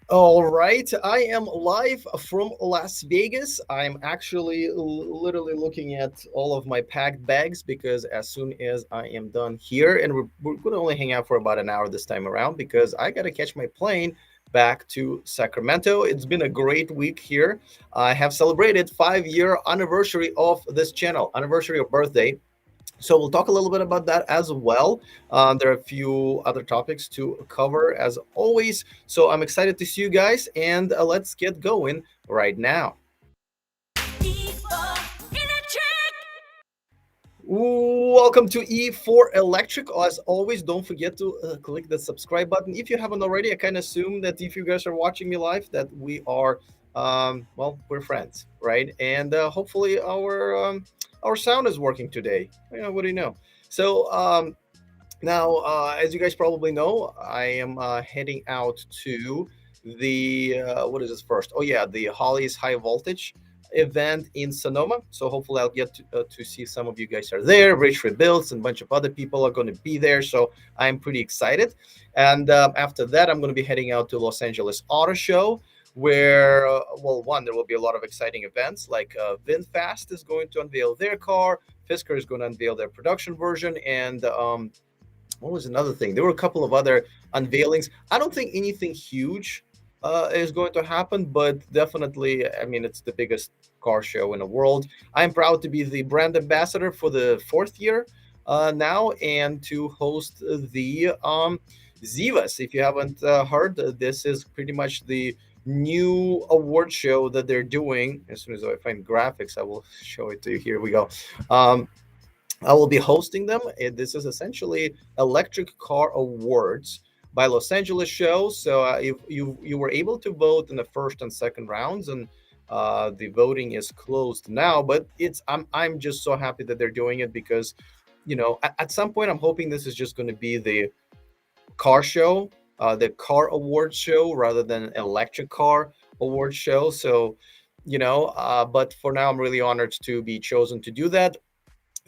All right, I am live from Las Vegas. I'm actually literally looking at all of my packed bags because as soon as I am done here, and we're going to only hang out for about an hour this time around because I got to catch my plane back to Sacramento. It's been a great week here. I have celebrated 5-year anniversary of this channel, anniversary of birthday. So we'll talk a little bit about that as well. There are a few other topics to cover as always. So I'm excited to see you guys, and let's get going right now. Welcome to E4 Electric. As always, don't forget to click the subscribe button if you haven't already. I kind of assume that if you guys are watching me live, that we are, well, we're friends, right? And hopefully our sound is working today. What do you know? So now, as you guys probably know, I am heading out to the what is this first? Oh yeah, the Holly's High Voltage event in Sonoma. So hopefully I'll get to see some of you guys are there. Rich Rebuilds and a bunch of other people are going to be there. So I'm pretty excited. And after that, I'm going to be heading out to Los Angeles Auto Show, where well, one, there will be a lot of exciting events like VinFast is going to unveil their car. Fisker is going to unveil their production version, and what was another thing? There were a couple of other unveilings. I don't think anything huge is going to happen, but definitely, I mean, it's the biggest car show in the world. I'm proud to be the brand ambassador for the fourth year now and to host the Zivas. If you haven't heard, this is pretty much the new award show that they're doing. As soon as I find graphics, I will show it to you. Here we go. Um, I will be hosting them. This is essentially Electric Car Awards by Los Angeles show. So you were able to vote in the first and second rounds, and the voting is closed now. But I'm just so happy that they're doing it because, at some point I'm hoping this is just going to be the car show, the car award show rather than electric car award show. So, but for now I'm really honored to be chosen to do that,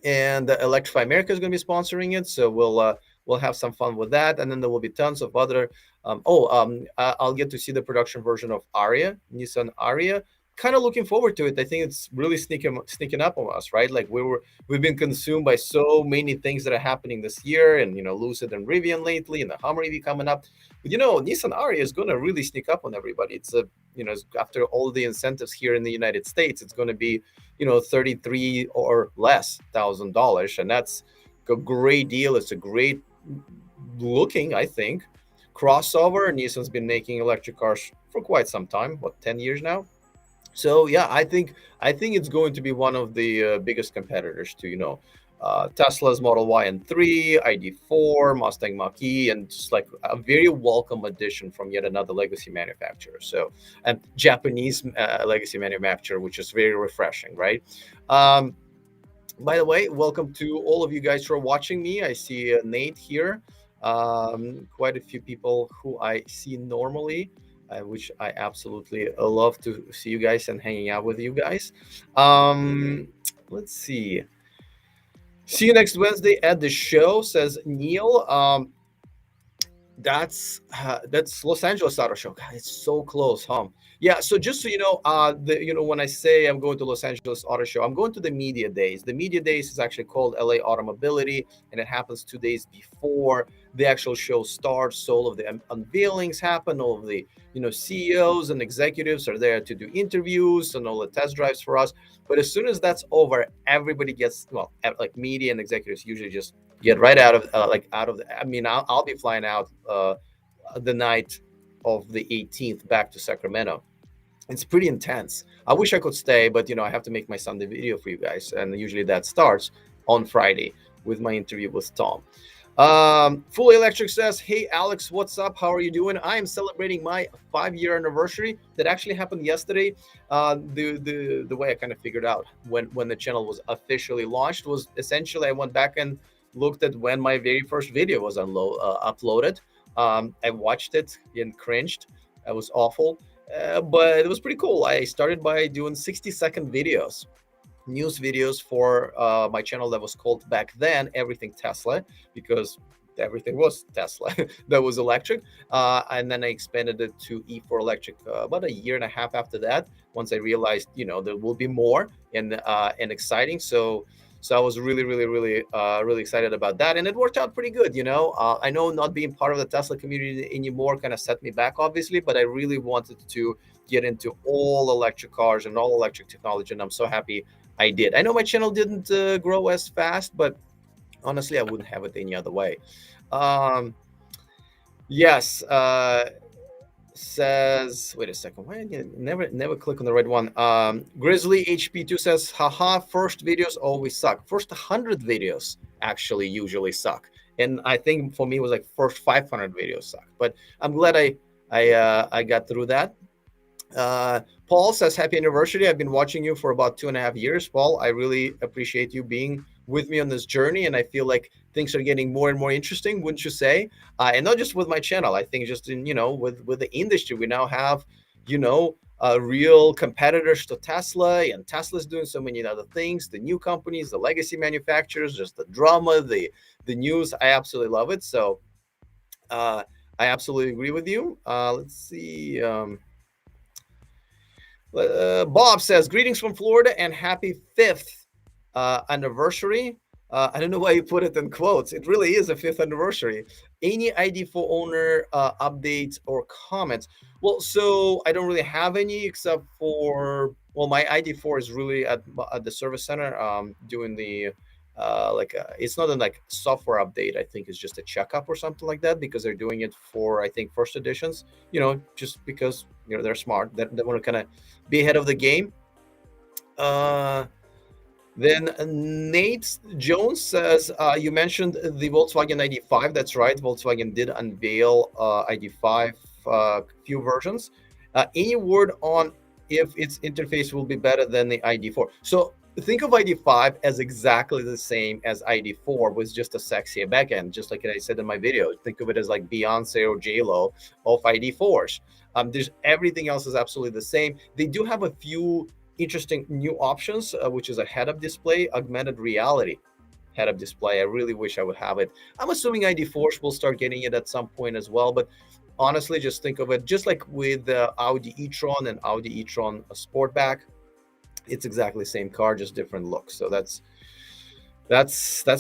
and Electrify America is going to be sponsoring it. So we'll have some fun with that, and then there will be tons of other. I'll get to see the production version of Aria, Nissan Aria. Kind of looking forward to it. I think it's really sneaking up on us, right? Like we've been consumed by so many things that are happening this year, and Lucid and Rivian lately, and the Hummer EV coming up. But Nissan Aria is going to really sneak up on everybody. It's after all the incentives here in the United States, it's going to be 33 or less $1,000, and that's a great deal. It's a great looking, I think, crossover. Nissan's been making electric cars for quite some time, what, 10 years now. So yeah, I think it's going to be one of the biggest competitors to Tesla's Model Y and 3, ID4, Mustang Mach-E, and just like a very welcome addition from yet another legacy manufacturer. So, and Japanese legacy manufacturer, which is very refreshing, right? Um, by the way, welcome to all of you guys who are watching me. I see Nate here. Quite a few people who I see normally, which I absolutely love to see you guys and hanging out with you guys. Let's see. See you next Wednesday at the show, says Neil. That's Los Angeles Auto Show. God, it's so close, huh? Yeah. So just so you know, when I say I'm going to Los Angeles Auto Show, I'm going to the Media Days. The Media Days is actually called LA Automobility, and it happens 2 days before the actual show starts. So all of the unveilings happen. All of the CEOs and executives are there to do interviews and all the test drives for us. But as soon as that's over, everybody gets like media and executives usually just get right out of I mean, I'll be flying out the night of the 18th back to Sacramento. It's pretty intense. I wish I could stay, but I have to make my Sunday video for you guys, and usually that starts on Friday with my interview with Tom. Fully Electric says, "Hey Alex, what's up? How are you doing? I am celebrating my 5-year anniversary that actually happened yesterday. The way I kind of figured out when the channel was officially launched was essentially I went back and looked at when my very first video was uploaded. I watched it and cringed. It was awful, but it was pretty cool. I started by doing 60-second videos, news videos for my channel that was called back then Everything Tesla, because everything was Tesla that was electric. And then I expanded it to E4 electric about a year and a half after that. Once I realized, there will be more and exciting. So I was really, really, really, really excited about that, and it worked out pretty good. I know not being part of the Tesla community anymore kind of set me back, obviously, but I really wanted to get into all electric cars and all electric technology, and I'm so happy I did. I know my channel didn't grow as fast, but honestly, I wouldn't have it any other way. Um, yes. Says, wait a second, why did you never click on the right one? Grizzly HP2 says, haha, first videos always suck. First 100 videos actually usually suck, and I think for me it was like first 500 videos suck, but I'm glad I got through that. Paul says, happy anniversary. I've been watching you for about 2.5 years. Paul, I really appreciate you being with me on this journey, and I feel like things are getting more and more interesting, wouldn't you say? And not just with my channel. I think just in, with the industry, we now have, real competitors to Tesla, and Tesla's doing so many other things, the new companies, the legacy manufacturers, just the drama, the news. I absolutely love it. So I absolutely agree with you. Let's see. Bob says, greetings from Florida and happy 5th anniversary. I don't know why you put it in quotes. It really is a 5th anniversary. Any ID4 owner updates or comments? Well, so I don't really have any except for, well, my ID4 is really at the service center doing the, it's not a like software update. I think it's just a checkup or something like that, because they're doing it for, I think, first editions, just because, they're smart. They want to kind of be ahead of the game. Then Nate Jones says, you mentioned the Volkswagen ID.5. That's right. Volkswagen did unveil ID.5 few versions. Any word on if its interface will be better than the ID.4? So think of ID.5 as exactly the same as ID.4 with just a sexier backend, just like I said in my video. Think of it as like Beyonce or J-Lo of ID.4s. There's everything else is absolutely the same. They do have a few interesting new options, which is a head-up display, augmented reality head-up display. I really wish I would have it. I'm assuming ID.4s will start getting it at some point as well, but honestly, just think of it just like with Audi e-tron and Audi e-tron Sportback. It's exactly the same car, just different looks. So that's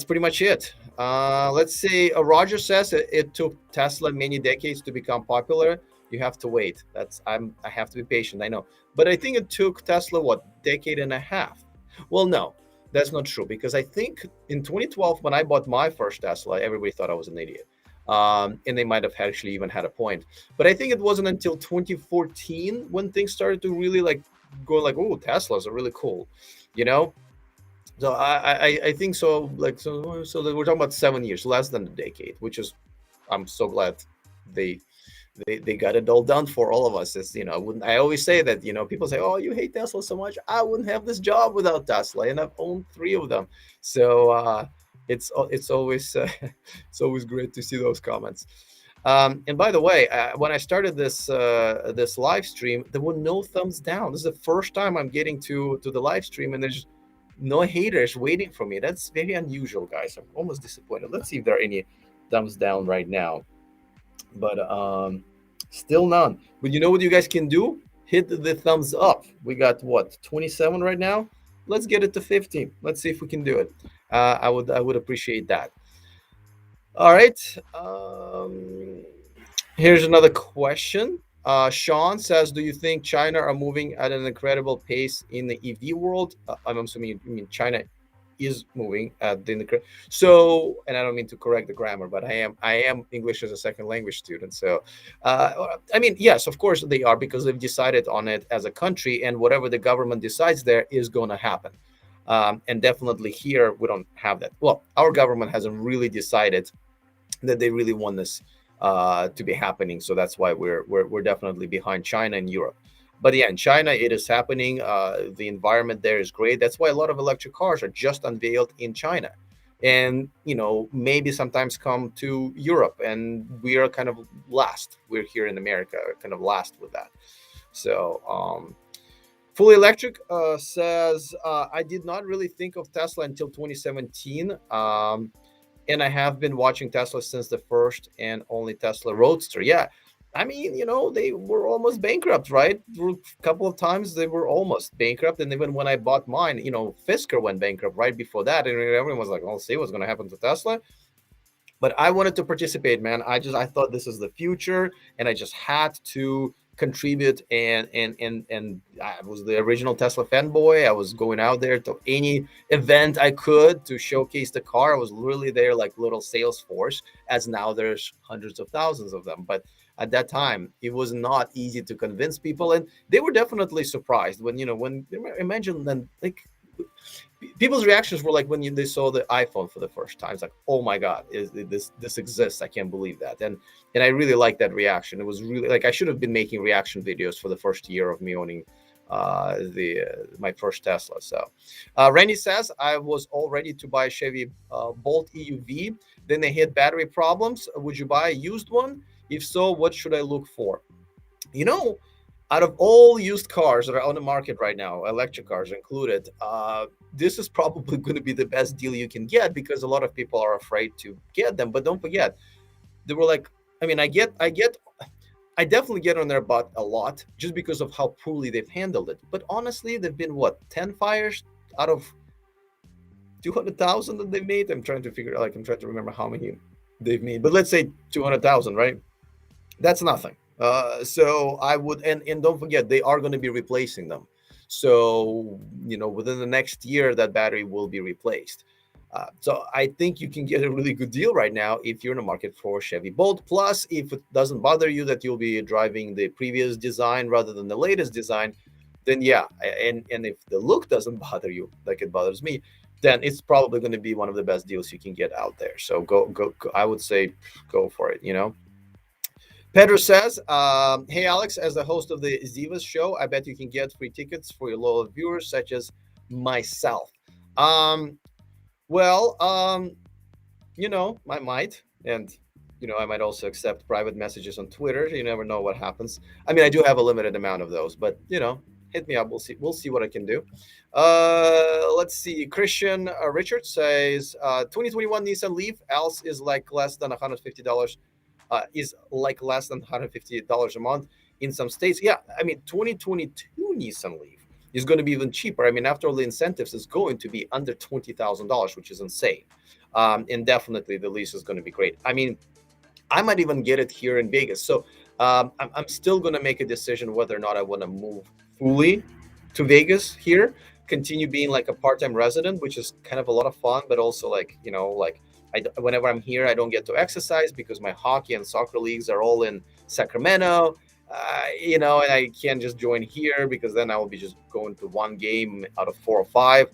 pretty much it. Let's see. Roger says it took Tesla many decades to become popular. You have to wait. I have to be patient. I know, but I think it took Tesla what, decade and a half. Well, no, that's not true, because I think in 2012 when I bought my first Tesla, everybody thought I was an idiot, and they might have actually even had a point. But I think it wasn't until 2014 when things started to really like go like, oh, Teslas are really cool, you know. So I think so. Like so that we're talking about 7 years, less than a decade, which is, I'm so glad they they got it all done for all of us. It's, I always say that, people say, oh, you hate Tesla so much. I wouldn't have this job without Tesla, and I've owned 3 of them. So it's always it's always great to see those comments. And by the way, when I started this live stream, there were no thumbs down. This is the first time I'm getting to the live stream, and there's no haters waiting for me. That's very unusual, guys. I'm almost disappointed. Let's see if there are any thumbs down right now. But still none. But you know what you guys can do? Hit the thumbs up. We got what, 27 right now? Let's get it to 50. Let's see if we can do it. I would appreciate that. All right. Here's another question. Sean says, do you think China are moving at an incredible pace in the EV world? I'm assuming you mean China is moving at the so, and I don't mean to correct the grammar, but I am English as a second language student. So I mean, yes, of course they are, because they've decided on it as a country, and whatever the government decides there is going to happen. And definitely here we don't have that. Well, our government hasn't really decided that they really want this to be happening, so that's why we're definitely behind China and Europe. But yeah, in China, it is happening. The environment there is great. That's why a lot of electric cars are just unveiled in China. And, maybe sometimes come to Europe. And we are kind of last. We're here in America, kind of last with that. So, Fully Electric says, I did not really think of Tesla until 2017. and I have been watching Tesla since the first and only Tesla Roadster. Yeah, I mean, they were almost bankrupt, right? A couple of times they were almost bankrupt, and even when I bought mine, Fisker went bankrupt right before that, and everyone was like, "Well, see what's going to happen to Tesla." But I wanted to participate, man. I thought this is the future, and I just had to contribute. And I was the original Tesla fanboy. I was going out there to any event I could to showcase the car. I was literally there like little sales force, as now there's hundreds of thousands of them. But at that time, it was not easy to convince people, and they were definitely surprised when imagine then like people's reactions were like when they saw the iPhone for the first time. It's like, oh my god, this exists? I can't believe that. And I really liked that reaction. It was really like I should have been making reaction videos for the first year of me owning the my first Tesla. So Randy says I was all ready to buy a Chevy Bolt EUV. Then they hit battery problems. Would you buy a used one? If so, what should I look for? You know, out of all used cars that are on the market right now, electric cars included, this is probably going to be the best deal you can get, because a lot of people are afraid to get them. But don't forget, they were like, I mean, I definitely get on their butt a lot just because of how poorly they've handled it. But honestly, they've been what, 10 fires out of 200,000 that they made. I'm trying to I'm trying to remember how many they've made, but let's say 200,000, right? That's nothing. So I would, and don't forget, they are going to be replacing them. So within the next year, that battery will be replaced. So I think you can get a really good deal right now if you're in the market for Chevy Bolt. Plus, if it doesn't bother you that you'll be driving the previous design rather than the latest design, then yeah, and if the look doesn't bother you like it bothers me, then it's probably going to be one of the best deals you can get out there. So go. I would say go for it. Pedro says, hey, Alex, as the host of the Zivas show, I bet you can get free tickets for your loyal viewers, such as myself. Well, I might. And, I might also accept private messages on Twitter. You never know what happens. I mean, I do have a limited amount of those, but, hit me up. We'll see. We'll see what I can do. Let's see. Christian Richard says, 2021 Nissan Leaf, else is like less than $150. Is like less than $150 a month in some states. Yeah, I mean, 2022 Nissan Leaf is going to be even cheaper. I mean, after all the incentives, it's going to be under $20,000, which is insane. And definitely the lease is going to be great. I mean, I might even get it here in Vegas. So I'm still going to make a decision whether or not I want to move fully to Vegas here, continue being like a part-time resident, which is kind of a lot of fun, but also whenever I'm here, I don't get to exercise because my hockey and soccer leagues are all in Sacramento, and I can't just join here because then I will be just going to one game out of 4 or 5,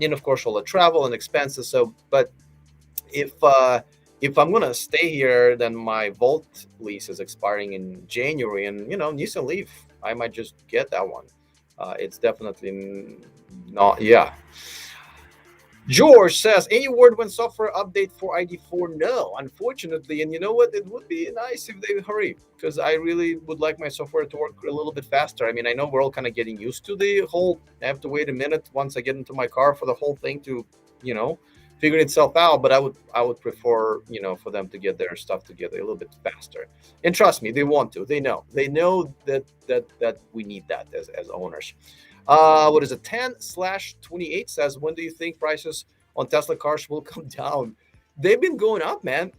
and of course all the travel and expenses. So, but if I'm gonna stay here, then my Volt lease is expiring in January, and Nissan Leaf, I might just get that one. It's definitely not, yeah. George says, any word when software update for ID4? No, unfortunately. And you know what? It would be nice if they hurry, because I really would like my software to work a little bit faster. I mean, I know we're all kind of getting used to the whole, I have to wait a minute once I get into my car for the whole thing to, figure itself out. But I would prefer, for them to get their stuff together a little bit faster. And trust me, they want to. They know that we need that as owners. What is it? 10/28 says, when do you think prices on Tesla cars will come down? They've been going up, man.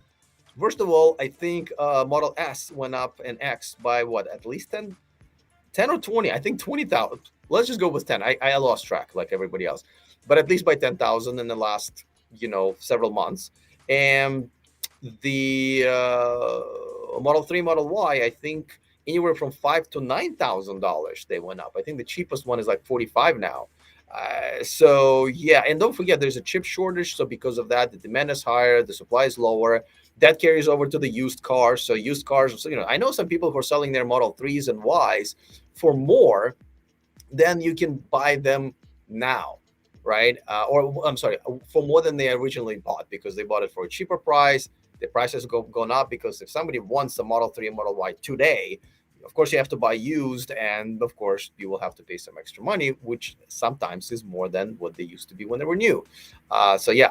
First of all, I think Model S went up and X by what? At least 10 or 20. I think 20,000. Let's just go with 10. I lost track like everybody else, but at least by 10,000 in the last, several months. And the Model 3, Model Y, I think anywhere from $5,000 to $9,000 they went up. I think the cheapest one is like 45 now. So yeah, and don't forget there's a chip shortage. So because of that, the demand is higher, the supply is lower. That carries over to the used cars. So used cars, I know some people who are selling their Model 3s and Ys for more than you can buy them now, right? Or I'm sorry, for more than they originally bought, because they bought it for a cheaper price. The prices gone up because if somebody wants a Model 3 and Model Y today, of course you have to buy used, and of course you will have to pay some extra money, which sometimes is more than what they used to be when they were new. So yeah,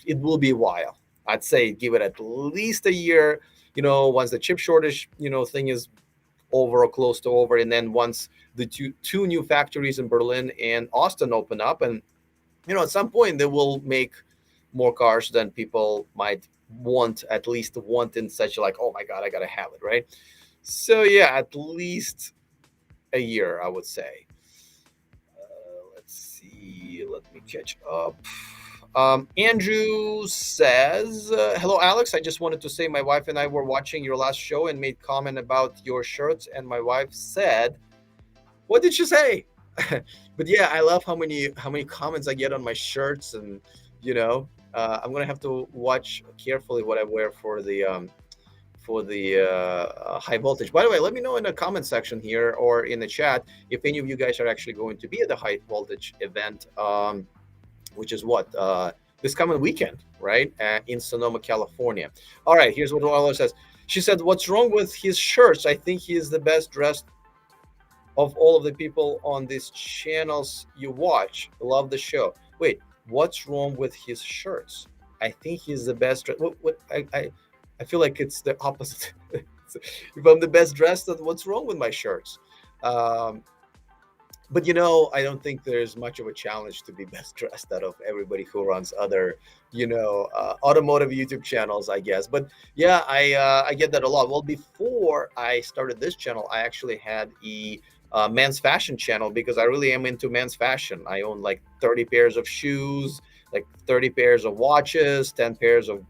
it will be a while. I'd say give it at least a year. Once the chip shortage, thing is over or close to over, and then once the two new factories in Berlin and Austin open up, and at some point they will make more cars than people might want, at least want in such like, oh my god, I gotta have it, right? So yeah, at least a year, I would say. Let's see. Let me catch up. Andrew says, "Hello, Alex. I just wanted to say my wife and I were watching your last show and made comment about your shirts, and my wife said, what did she say?" But yeah, I love how many comments I get on my shirts, and I'm gonna have to watch carefully what I wear for the high voltage. By the way, let me know in the comment section here or in the chat if any of you guys are actually going to be at the high voltage event, which is what this coming weekend, right, in Sonoma, California. All right, here's what Oiler says. She said, "What's wrong with his shirts? I think he is the best dressed of all of the people on these channels you watch. Love the show." Wait, what's wrong with his shirts? I think he's the best. What I feel like it's the opposite. If I'm the best dressed, then what's wrong with my shirts? Um, but I don't think there's much of a challenge to be best dressed out of everybody who runs other, automotive YouTube channels, I guess. But yeah, I get that a lot. Well, before I started this channel, I actually had a men's fashion channel because I really am into men's fashion. I own like 30 pairs of shoes, like 30 pairs of watches, 10 pairs of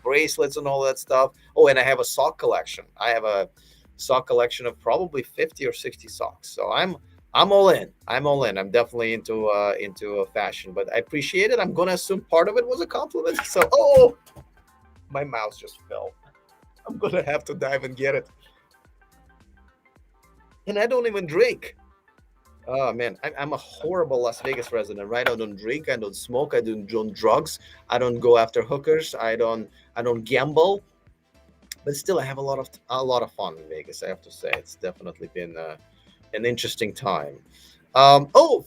bracelets and all that stuff. Oh, and I have a sock collection. I have a sock collection of probably 50 or 60 socks. So I'm all in. I'm all in. I'm definitely into fashion, but I appreciate it. I'm gonna assume part of it was a compliment. So, oh, my mouse just fell. I'm gonna have to dive and get it. And I don't even drink. Oh man, I'm a horrible Las Vegas resident, right? I don't drink. I don't smoke. I don't do drugs. I don't go after hookers. I don't gamble. But still, I have a lot of fun in Vegas. I have to say, it's definitely been an interesting time.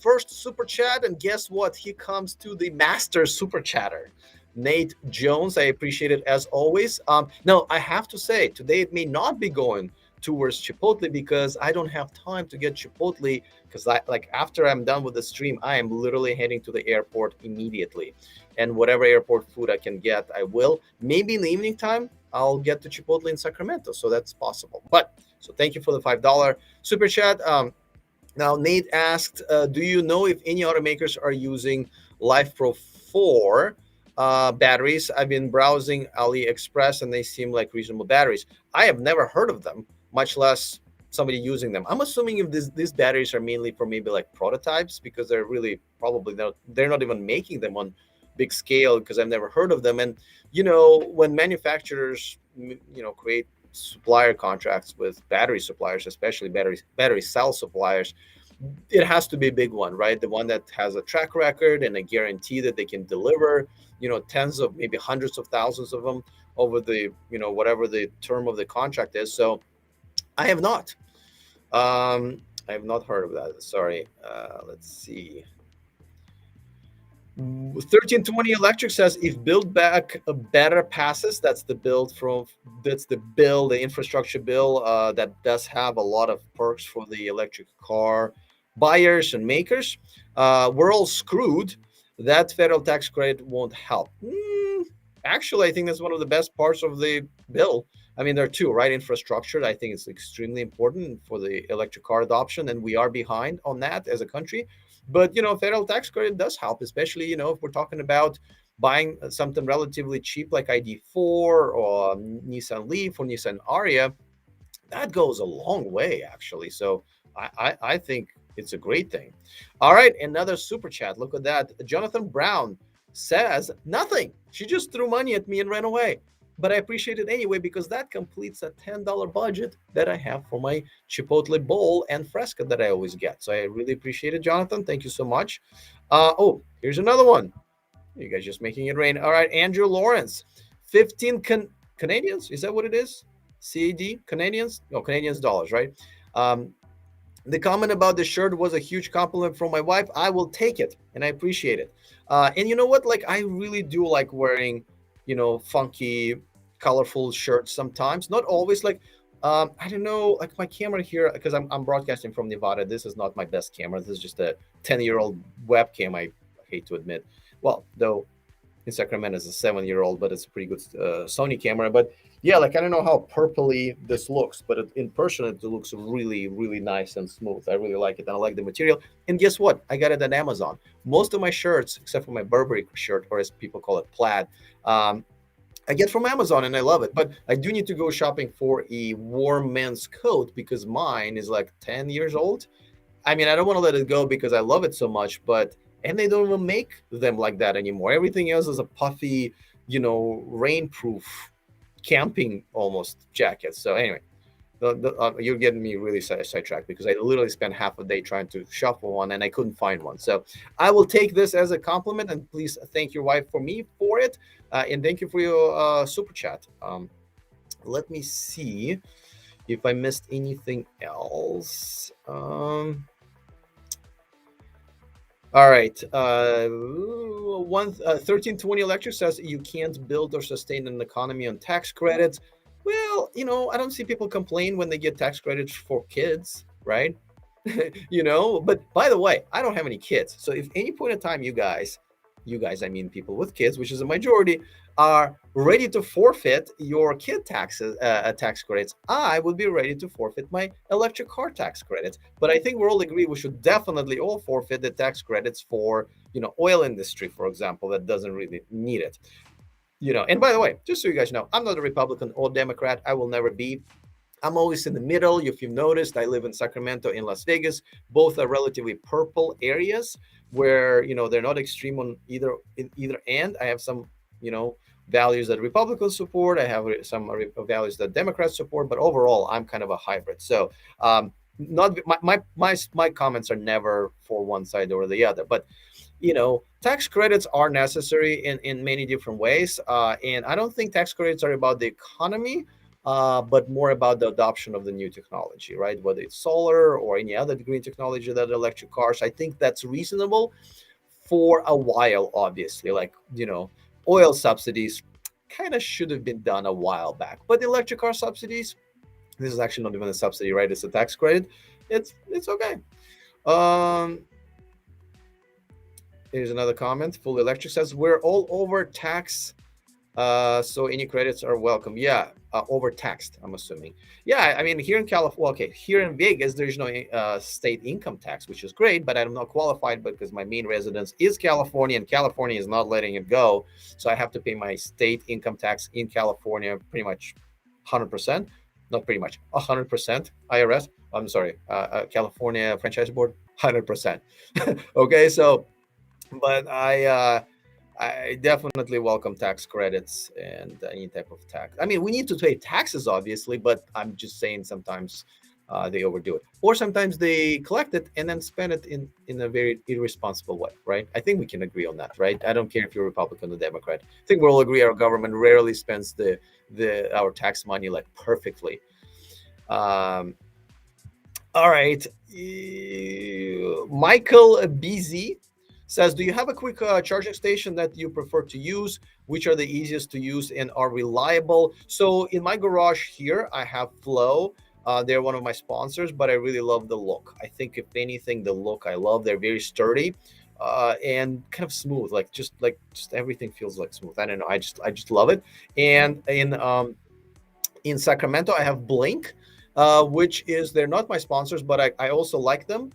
First super chat, and guess what? Here comes to the master super chatter, Nate Jones. I appreciate it as always. Now I have to say today it may not be going towards Chipotle because I don't have time to get Chipotle because after I'm done with the stream, I am literally heading to the airport immediately, and whatever airport food I can get, I will. Maybe in the evening time, I'll get to Chipotle in Sacramento, so that's possible. But so thank you for the $5 super chat. Now Nate asked, do you know if any automakers are using Life Pro 4 batteries? I've been browsing AliExpress and they seem like reasonable batteries. I have never heard of them, much less somebody using them. I'm assuming if these batteries are mainly for maybe like prototypes because they're really probably they're not even making them on big scale because I've never heard of them. And when manufacturers create supplier contracts with battery suppliers, especially battery cell suppliers, it has to be a big one, right? The one that has a track record and a guarantee that they can deliver, tens of maybe hundreds of thousands of them over the, whatever the term of the contract is. So I have not. I have not heard of that. Sorry. Let's see. 1320 Electric says if build back a better passes, that's the the infrastructure bill that does have a lot of perks for the electric car buyers and makers. We're all screwed. That federal tax credit won't help. Actually, I think that's one of the best parts of the bill. I mean, there are two, right? Infrastructure, I think it's extremely important for the electric car adoption, and we are behind on that as a country. But federal tax credit does help, especially if we're talking about buying something relatively cheap like ID4 or Nissan Leaf or Nissan Aria. That goes a long way, actually. So I think it's a great thing. All right, another super chat. Look at that. Jonathan Brown says nothing. She just threw money at me and ran away. But I appreciate it anyway because that completes a $10 budget that I have for my Chipotle bowl and fresca that I always get. So I really appreciate it, Jonathan. Thank you so much. Here's another one. You guys just making it rain. All right, Andrew Lawrence, 15 Canadians. Is that what it is? CAD Canadians? No, Canadians dollars, right? The comment about the shirt was a huge compliment from my wife. I will take it and I appreciate it. And you know what? Like I really do like wearing funky, colorful shirts sometimes. Not always. Like, I don't know, like my camera here, because I'm broadcasting from Nevada. This is not my best camera. This is just a 10-year-old webcam. I hate to admit. Well, though in Sacramento is a 7-year-old, but it's a pretty good Sony camera. But yeah, like I don't know how purpley this looks, but in person it looks really, really nice and smooth. I really like it, and I like the material. And guess what? I got it on Amazon. Most of my shirts, except for my Burberry shirt, or as people call it, plaid, I get from Amazon, and I love it. But I do need to go shopping for a warm men's coat because mine is like 10 years old. I mean, I don't want to let it go because I love it so much, but and they don't even make them like that anymore. Everything else is a puffy, rainproof camping almost jacket. So anyway, you're getting me really sidetracked because I literally spent half a day trying to shuffle one and I couldn't find one. So I will take this as a compliment, and please thank your wife for me for it, and thank you for your super chat. Let me see if I missed anything else. All right. 1320 Electric says you can't build or sustain an economy on tax credits. Well, I don't see people complain when they get tax credits for kids, right? But by the way, I don't have any kids. So if any point in time you guys, I mean people with kids, which is a majority, are ready to forfeit your kid tax credits, I would be ready to forfeit my electric car tax credits. But I think we're all agree we should definitely all forfeit the tax credits for oil industry, for example, that doesn't really need it. And by the way, just so you guys know, I'm not a Republican or Democrat. I will never be. I'm always in the middle. If you've noticed, I live in Sacramento, in Las Vegas. Both are relatively purple areas where they're not extreme on either end. I have some values that Republicans support. I have some values that Democrats support. But overall, I'm kind of a hybrid. So not my comments are never for one side or the other. But tax credits are necessary in many different ways. And I don't think tax credits are about the economy, but more about the adoption of the new technology, right? Whether it's solar or any other green technology that electric cars. I think that's reasonable for a while, obviously. Like, oil subsidies kind of should have been done a while back. But the electric car subsidies, this is actually not even a subsidy, right? It's a tax credit. It's okay. Um, Here's another comment. Full Electric says we're all over tax, so any credits are welcome. Yeah, overtaxed, I'm assuming. Yeah, I mean here in California, well, okay, here in Vegas, there's no state income tax, which is great, but I'm not qualified because my main residence is California, and California is not letting it go, so I have to pay my state income tax in California pretty much 100%, not pretty much 100% IRS. I'm sorry, California Franchise Board 100%. Okay, so but I definitely welcome tax credits and any type of tax. I mean, we need to pay taxes, obviously, but I'm just saying sometimes they overdo it, or sometimes they collect it and then spend it in a very irresponsible way, right? I think we can agree on that, right? I don't care if you're Republican or Democrat. I think we'll agree our government rarely spends our tax money like perfectly. Um, all right, Michael BZ says, do you have a quick charging station that you prefer to use? Which are the easiest to use and are reliable? So in my garage here, I have Flow. They're one of my sponsors, but I really love the look. I think if anything, the look I love. They're very sturdy and kind of smooth. Just everything feels like smooth. I don't know. I just love it. And in Sacramento, I have Blink, which is they're not my sponsors, but I also like them.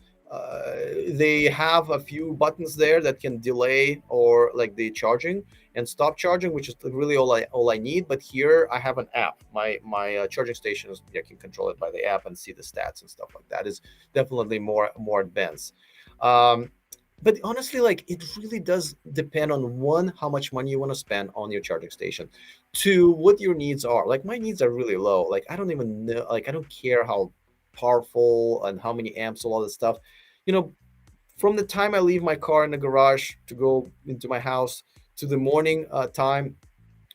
They have a few buttons there that can delay or like the charging and stop charging, which is really all I need. But here I have an app. My charging station is, I can control it by the app and see the stats and stuff like that. Is definitely more advanced. But honestly, like it really does depend on one, how much money you want to spend on your charging station, two, what your needs are. Like my needs are really low. Like I don't even know, like I don't care how powerful and how many amps, all this stuff. You know, from the time I leave my car in the garage to go into my house to the morning time,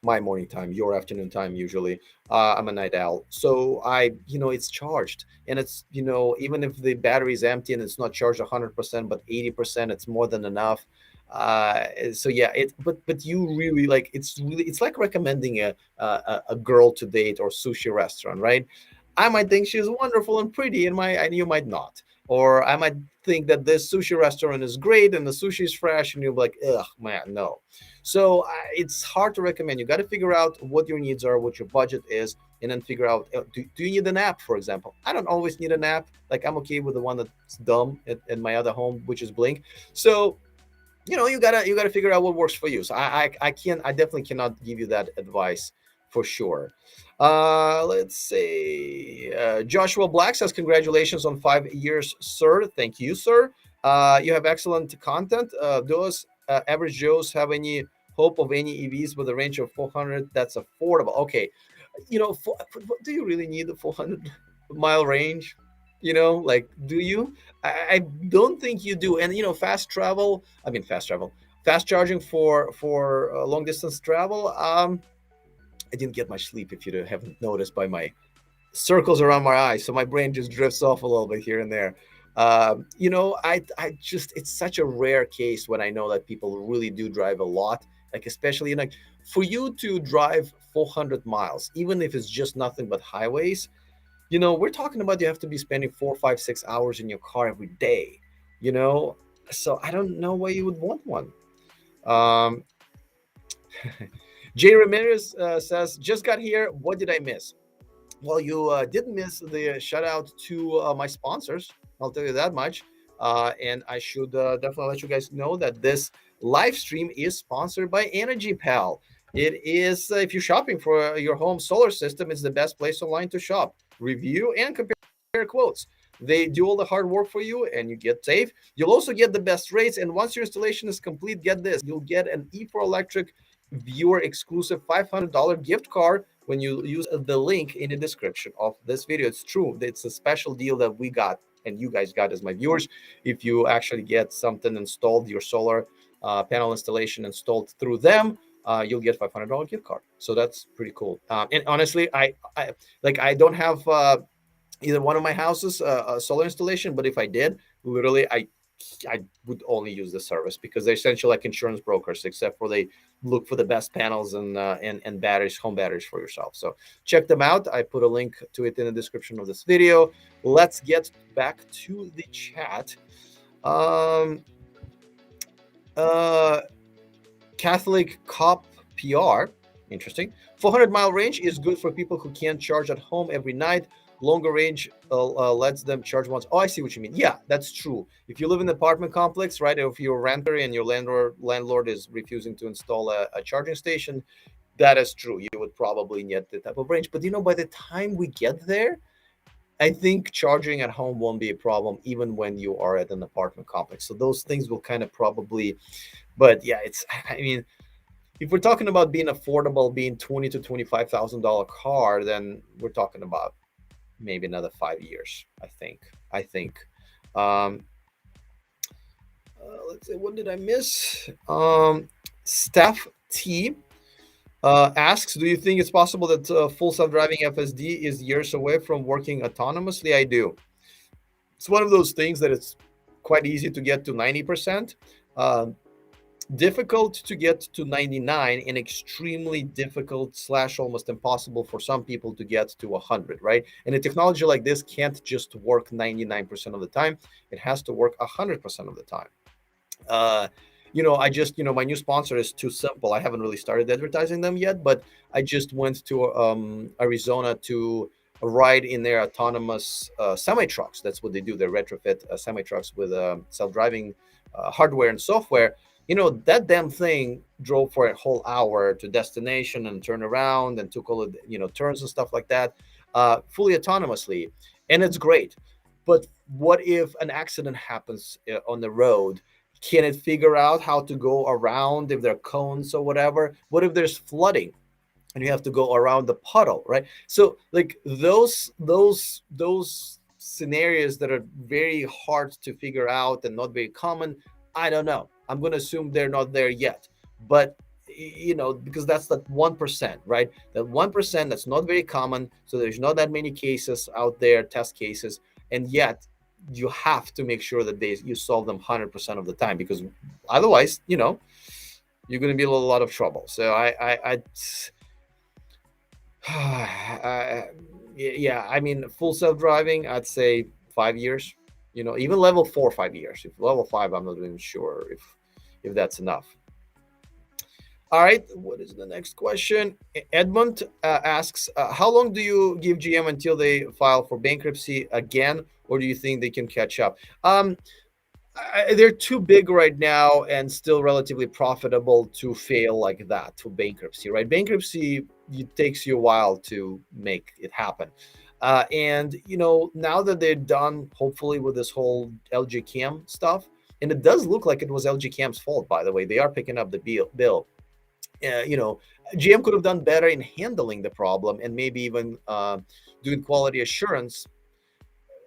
my morning time, your afternoon time usually. I'm a night owl. So it's charged. And it's, even if the battery is empty and it's not charged 100%, but 80%, it's more than enough. So yeah, but you really like it's like recommending a girl to date or sushi restaurant, right? I might think she's wonderful and pretty, and you might not. Or I might think that this sushi restaurant is great and the sushi is fresh, and you're like, ugh, man, no. So it's hard to recommend. You got to figure out what your needs are, what your budget is, and then figure out do you need an app, for example. I don't always need an app. Like I'm okay with the one that's dumb at my other home, which is Blink. So you gotta figure out what works for you. So I definitely cannot give you that advice for sure. Let's say Joshua Black says congratulations on 5 years, sir. Thank you, sir. You have excellent content. Those average Joes have any hope of any EVs with a range of 400 that's affordable? Okay, do you really need the 400-mile range? Like, do you? I don't think you do. And fast travel, fast charging for long distance travel. I didn't get much sleep, if you haven't noticed by my circles around my eyes, so my brain just drifts off a little bit here and there. I just it's such a rare case when I know that people really do drive a lot, like especially like for you to drive 400 miles, even if it's just nothing but highways. We're talking about you have to be spending 4, 5, 6 hours in your car every day. You know, so I don't know why you would want one. Um, Jay Ramirez says, "Just got here. What did I miss?" Well, you didn't miss the shout out to my sponsors. I'll tell you that much. And I should definitely let you guys know that this live stream is sponsored by Energy Pal. It is, if you're shopping for your home solar system, it's the best place online to shop, review, and compare quotes. They do all the hard work for you and you get safe. You'll also get the best rates. And once your installation is complete, get this, you'll get an E4 Electric viewer exclusive $500 gift card when you use the link in the description of this video. It's true. It's a special deal that we got and you guys got as my viewers. If you actually get something installed, your solar panel installation installed through them, you'll get $500 gift card. So that's pretty cool. And honestly, I don't have either one of my houses a solar installation, but if I did, literally, I would only use the service because they're essentially like insurance brokers, except for they look for the best panels and batteries, home batteries for yourself. So check them out. I put a link to it in the description of this video. Let's get back to the chat. Catholic Cop PR, interesting. 400-mile range is good for people who can't charge at home every night. Longer range lets them charge once. Oh, I see what you mean. Yeah, that's true. If you live in an apartment complex, right, if you're a renter and your landlord is refusing to install a charging station, that is true. You would probably need the type of range. But by the time we get there, I think charging at home won't be a problem, even when you are at an apartment complex. So those things will kind of probably, but yeah, I mean, if we're talking about being affordable, being $20,000 to $25,000 car, then we're talking about maybe another 5 years. I think. Um, let's see. What did I miss? Staff T asks, do you think it's possible that full self-driving FSD is years away from working autonomously? I do. It's one of those things that it's quite easy to get to 90%. Difficult to get to 99, and extremely difficult / almost impossible for some people to get to 100, right? And a technology like this can't just work 99% of the time. It has to work 100% of the time. I just, my new sponsor is Too Simple. I haven't really started advertising them yet, but I just went to Arizona to ride in their autonomous semi trucks. That's what they do. They retrofit semi trucks with self-driving hardware and software. That damn thing drove for a whole hour to destination and turned around and took all the turns and stuff like that, fully autonomously, and it's great. But what if an accident happens on the road? Can it figure out how to go around if there are cones or whatever? What if there's flooding and you have to go around the puddle, right? So like those scenarios that are very hard to figure out and not very common, I don't know. I'm going to assume they're not there yet. But because that's that 1%, right? That 1% that's not very common. So there's not that many cases out there, test cases, and yet you have to make sure that you solve them 100% of the time, because otherwise, you're going to be in a lot of trouble. So yeah, I mean, full self-driving, I'd say 5 years. Even level 4, 5 years. If level 5, I'm not even sure if that's enough. All right, what is the next question? Edmund asks, how long do you give GM until they file for bankruptcy again, or do you think they can catch up? They're too big right now and still relatively profitable to fail like that to bankruptcy, right? Bankruptcy, it takes you a while to make it happen. And now that they're done, hopefully, with this whole LG Cam stuff, and it does look like it was LG Cam's fault, by the way. They are picking up the bill. GM could have done better in handling the problem and maybe even doing quality assurance,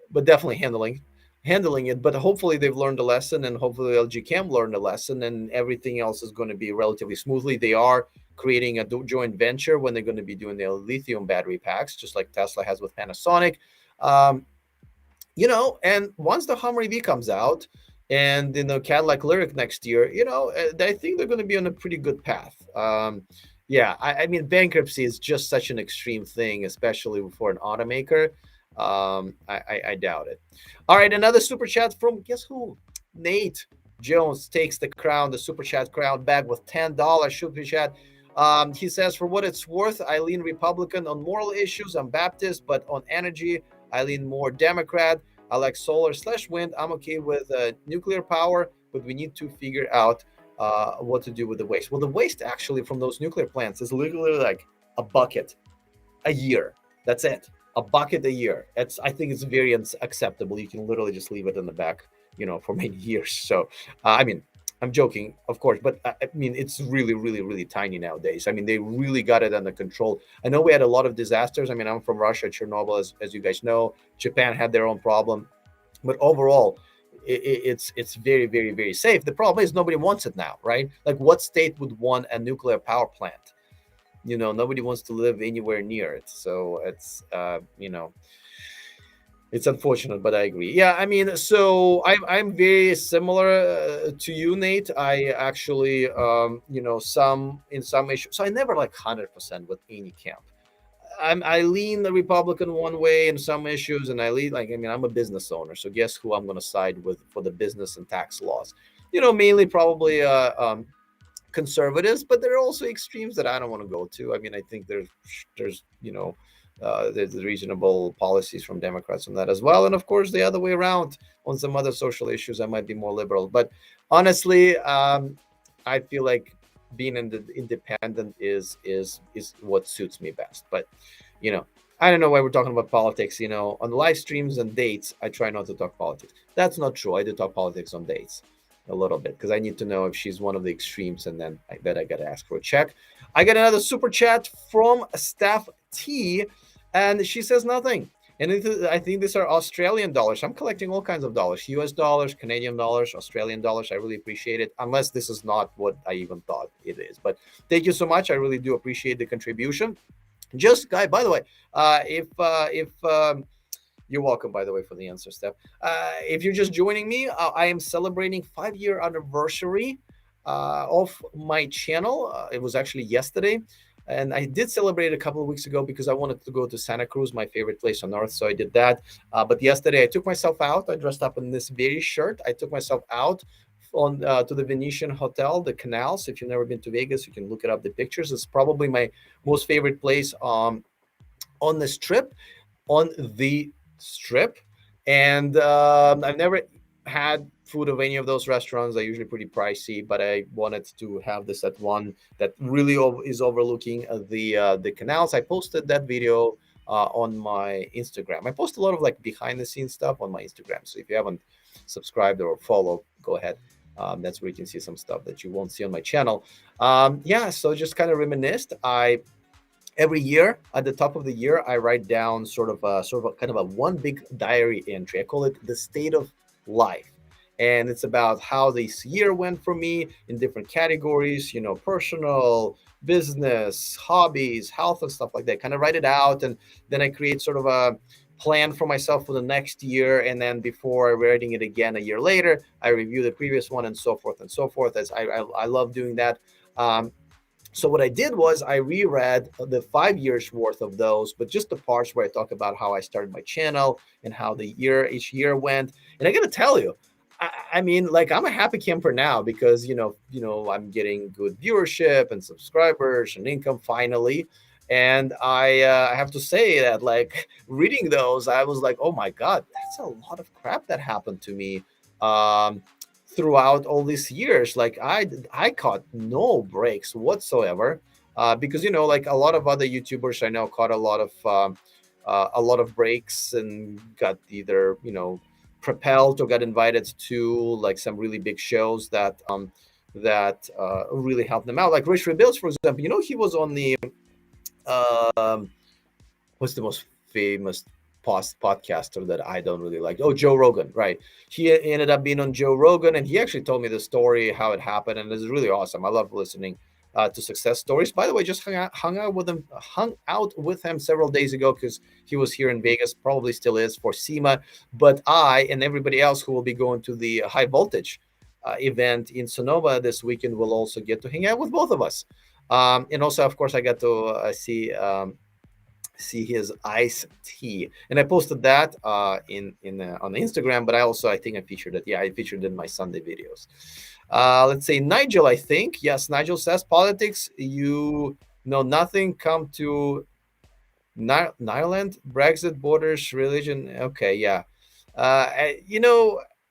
but definitely handling it. But hopefully they've learned a lesson, and hopefully LG Chem learned a lesson, and everything else is going to be relatively smoothly. They are creating a joint venture when they're going to be doing their lithium battery packs, just like Tesla has with Panasonic. Um, and once the Hummer EV comes out, and Cadillac Lyric next year, I think they're going to be on a pretty good path. Yeah, I mean, bankruptcy is just such an extreme thing, especially for an automaker. I doubt it. All right, another super chat from, guess who? Nate Jones takes the super chat crown back with $10 super chat. He says, for what it's worth, I lean Republican on moral issues. I'm Baptist, but on energy, I lean more Democrat. I like solar/wind. I'm okay with nuclear power, but we need to figure out what to do with the waste. Well, the waste actually from those nuclear plants is literally like a bucket a year. That's it. A bucket a year. I think it's very acceptable. You can literally just leave it in the back, for many years. So, I mean, I'm joking, of course, but I mean, it's really, really, really tiny nowadays. I mean, they really got it under control. I know we had a lot of disasters. I mean, I'm from Russia, Chernobyl, as you guys know. Japan had their own problem, but overall, it's very, very, very safe. The problem is nobody wants it now, right? Like, what state would want a nuclear power plant? Nobody wants to live anywhere near it. So it's unfortunate, but I agree. Yeah, I mean, so I'm very similar to you, Nate. I actually, in some issues, so I never like 100% with any camp. I lean the Republican one way in some issues, and I lean, I'm a business owner, so guess who I'm going to side with for the business and tax laws? Mainly probably conservatives, but there are also extremes that I don't want to go to. I mean, I think there's reasonable policies from Democrats on that as well, and of course the other way around on some other social issues. I might be more liberal, but honestly, I feel like being independent is what suits me best. But I don't know why we're talking about politics. On live streams and dates, I try not to talk politics. That's not true. I do talk politics on dates a little bit because I need to know if she's one of the extremes, and then I got to ask for a check. I got another super chat from Staff T, and she says nothing. And I think these are Australian dollars. I'm collecting all kinds of dollars: US dollars, Canadian dollars, Australian dollars. I really appreciate it, unless this is not what I even thought it is. But thank you so much. I really do appreciate the contribution. Just, guy, by the way, if you're welcome, by the way, for the answer, Steph. If you're just joining me, I am celebrating 5-year anniversary of my channel. It was actually yesterday. And I did celebrate a couple of weeks ago because I wanted to go to Santa Cruz, my favorite place on earth. So I did that. But yesterday I took myself out. I dressed up in this very shirt. I took myself out to the Venetian Hotel, the canals. If you've never been to Vegas, you can look it up, the pictures. It's probably my most favorite place on the strip. And I've never had food of any of those restaurants. They're usually pretty pricey, but I wanted to have this at one that really is overlooking the canals. I posted that video on my Instagram. I post a lot of like behind the scenes stuff on my Instagram. So if you haven't subscribed or follow, go ahead. That's where you can see some stuff that you won't see on my channel. So just kind of reminisced. Every year, at the top of the year, I write down sort of a one big diary entry. I call it the state of life. And it's about how this year went for me in different categories, personal, business, hobbies, health, and stuff like that. Kind of write it out. And then I create sort of plan for myself for the next year, and then before writing it again a year later, I review the previous one and so forth and so forth. As I love doing that. So what I did was I reread the 5 years worth of those, but just the parts where I talk about how I started my channel and how each year went. And I got to tell you, I mean, like, I'm a happy camper now because I'm getting good viewership and subscribers and income finally. And I have to say that, like, reading those, I was like, oh my god, that's a lot of crap that happened to me. Um, Throughout all these years, like, I caught no breaks whatsoever, because like a lot of other YouTubers I know caught a lot of breaks and got either propelled or got invited to like some really big shows that really helped them out, like Rich Rebuilds, for example. He was on the um what's the most famous podcaster that I don't really like? Oh, Joe Rogan, right? He ended up being on Joe Rogan, and he actually told me the story how it happened, and it's really awesome. I love listening to success stories. By the way, just hung out with him several days ago because he was here in Vegas, probably still is for SEMA. But I and everybody else who will be going to the high voltage event in Sonoma this weekend will also get to hang out with both of us. And also, of course, I got to see his iced tea, and I posted that in on the Instagram. But I think I featured it. Yeah, I featured it in my Sunday videos. Let's say Nigel. I think yes. Nigel says politics. You know nothing. Come to Ireland, Brexit, borders, religion. Okay, yeah.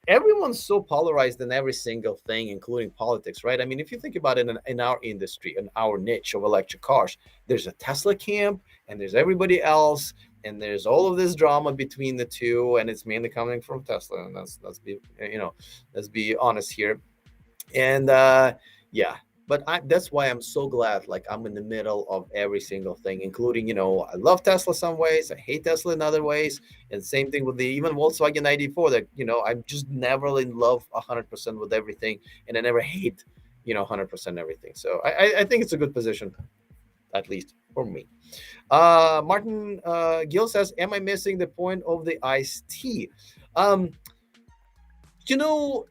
Everyone's so polarized in every single thing, including politics, right? I mean, if you think about it in our industry, in our niche of electric cars, there's a Tesla camp and there's everybody else, and there's all of this drama between the two, and it's mainly coming from Tesla. And let's be honest here. And yeah, but that's why I'm so glad, like, I'm in the middle of every single thing, including, I love Tesla some ways, I hate Tesla in other ways. And same thing with the even Volkswagen ID4, that I'm just never in love 100% with everything, and I never hate 100% everything. So I think it's a good position, at least for me. Martin Gill says, am I missing the point of the iced tea? um you know,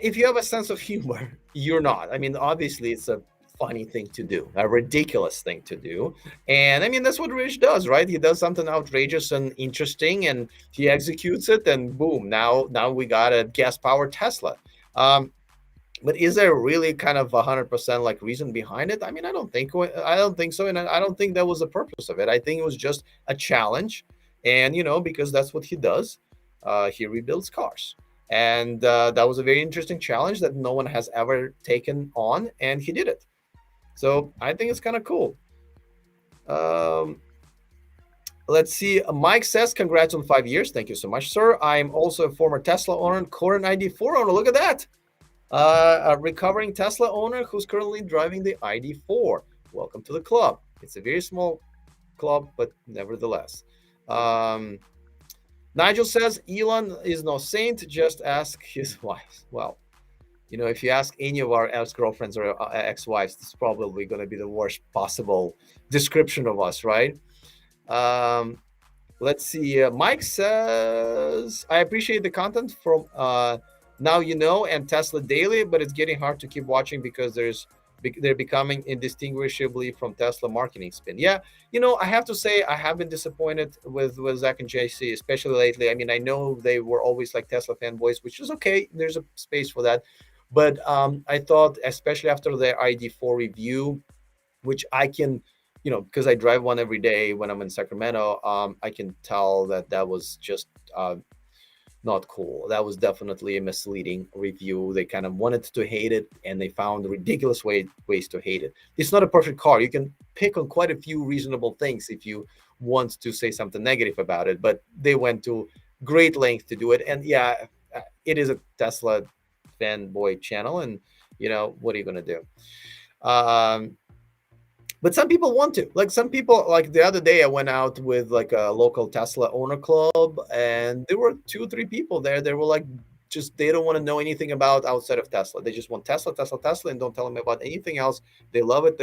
if you have a sense of humor, you're not. I mean, obviously, it's a funny thing to do, a ridiculous thing to do. And I mean, that's what Rich does, right? He does something outrageous and interesting, and he executes it, and boom, now we got a gas powered Tesla. But is there really kind of 100% like reason behind it? I mean, I don't think so, and I don't think that was the purpose of it. I think it was just a challenge, and because that's what he does. He rebuilds cars, and that was a very interesting challenge that no one has ever taken on, and he did it. So I think it's kind of cool. Um, let's see. Mike says, "Congrats on 5 years." Thank you so much, sir. I'm also a former Tesla owner, current ID4 owner. Look at that. A recovering Tesla owner who's currently driving the ID4. Welcome to the club. It's a very small club, but nevertheless. Nigel says, Elon is no saint, just ask his wife. Well, if you ask any of our ex-girlfriends or ex-wives, it's probably going to be the worst possible description of us, right? Let's see. Mike says, I appreciate the content from Now You Know and Tesla Daily, but it's getting hard to keep watching because they're becoming indistinguishably from Tesla marketing spin. Yeah, I have to say I have been disappointed with Zach and JC, especially lately. I mean, I know they were always like Tesla fanboys, which is okay. There's a space for that. But I thought, especially after their ID4 review, which I can, because I drive one every day when I'm in Sacramento, I can tell that was just not cool. That was definitely a misleading review. They kind of wanted to hate it, and they found ridiculous ways to hate it. It's not a perfect car. You can pick on quite a few reasonable things if you want to say something negative about it, but they went to great length to do it. And yeah, it is a Tesla fanboy channel, and what are you going to do? But some people want to, like, some people, like the other day I went out with like a local Tesla owner club, and there were 2 or 3 people there. They were like, just, they don't want to know anything about outside of Tesla. They just want Tesla, Tesla, Tesla, and don't tell them about anything else. They love it,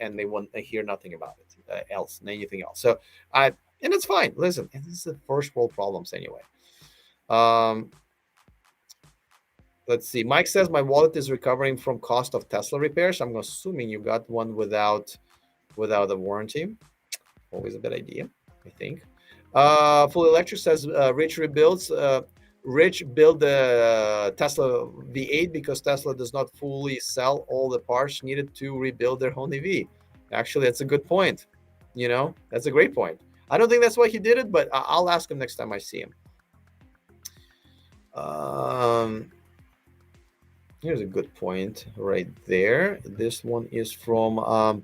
and they want to hear nothing about it else, anything else. So and it's fine. Listen, and this is the first world problems anyway. Um, let's see. Mike says my wallet is recovering from cost of Tesla repairs. I'm assuming you got one without a warranty. Always a bad idea, I think. Full Electric says Rich built the Tesla V8 because Tesla does not fully sell all the parts needed to rebuild their own EV. Actually, that's a good point. That's a great point. I don't think that's why he did it, but I'll ask him next time I see him. Um, Here's a good point right there. This one is from